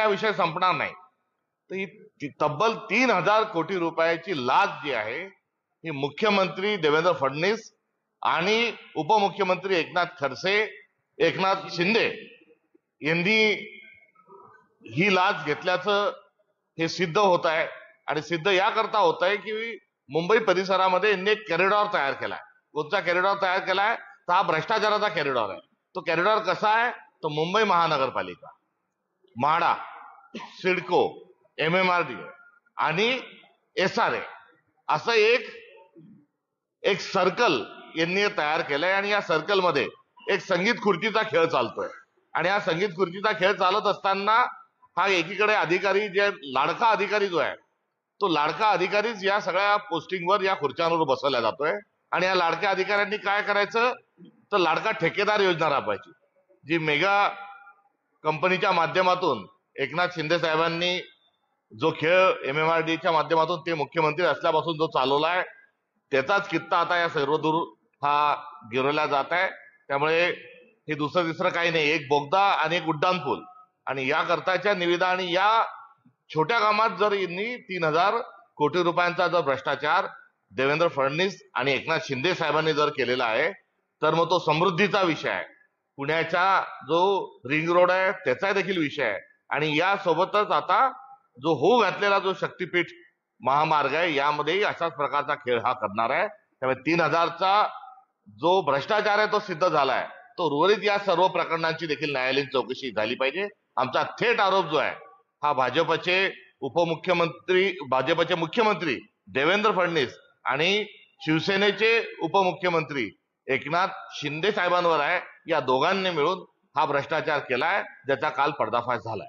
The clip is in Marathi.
हा विषय संपणार नाही। तर ही तब्बल 3000 कोटी रुपयाची लाच जी आहे ही मुख्यमंत्री देवेंद्र फडणवीस आणि उपमुख्यमंत्री एकनाथ शिंदे यांनी ही लाच घेतल्याचं हे सिद्ध होत आहे। आणि सिद्ध याकरता होत आहे की मुंबई परिसरामध्ये यांनी एक कॉरिडॉर तयार केलाय। कोणता कॉरिडॉर तयार केलाय? तर हा भ्रष्टाचाराचा कॉरिडॉर आहे। तो कॉरिडॉर कसा आहे? तो मुंबई महानगरपालिका, म्हाडा, सिडको, MMRD आणि SRA असं एक सर्कल यांनी तयार केलंय। आणि या सर्कल मध्ये एक संगीत खुर्चीचा खेळ चालतोय। आणि हा संगीत खुर्चीचा खेळ चालत असताना हा एकीकडे अधिकारी जे लाडका अधिकारी जो आहे तो लाडका अधिकारीच या सगळ्या पोस्टिंगवर या खुर्च्यांवर बसवला जातोय। आणि या लाडक्या अधिकाऱ्यांनी काय करायचं तर लाडका ठेकेदार योजना राबवायची, जी मेगा कंपनीच्या माध्यमातून एकनाथ शिंदे साहेबांनी जो खेळ MMRDच्या माध्यमातून ते मुख्यमंत्री असल्यापासून जो चालवलाय त्याचाच कित्ता आता या सर्वदूर हा गिरवला जात आहे। त्यामुळे हे दुसरं तिसरं काही नाही, एक बोगदा आणि एक उड्डाण पूल। आणि या करताच्या निविदा आणि या छोट्या कामात जर यांनी 3000 कोटी रुपयांचा जर भ्रष्टाचार देवेंद्र फडणवीस आणि एकनाथ शिंदे साहेबांनी जर केलेला आहे तर मग तो समृद्धीचा विषय आहे, पुण्याचा जो रिंग रोड आहे त्याचा देखील विषय आहे। आणि यासोबतच आता जो होऊ घातलेला जो शक्तीपीठ महामार्ग आहे यामध्येही अशाच प्रकारचा खेळ हा करणार आहे। त्यामुळे 3000चा जो भ्रष्टाचार आहे तो सिद्ध झालाय, तो उर्वरित या सर्व प्रकरणांची देखील न्यायालयीन चौकशी झाली पाहिजे। आमचा थेट आरोप जो आहे हा भाजपचे मुख्यमंत्री देवेंद्र फडणवीस आणि शिवसेनेचे उपमुख्यमंत्री एकनाथ शिंदे साहेबांवर आहे। या दोघांनी मिळून हा भ्रष्टाचार केलाय, ज्याचा काल पर्दाफाश झालाय।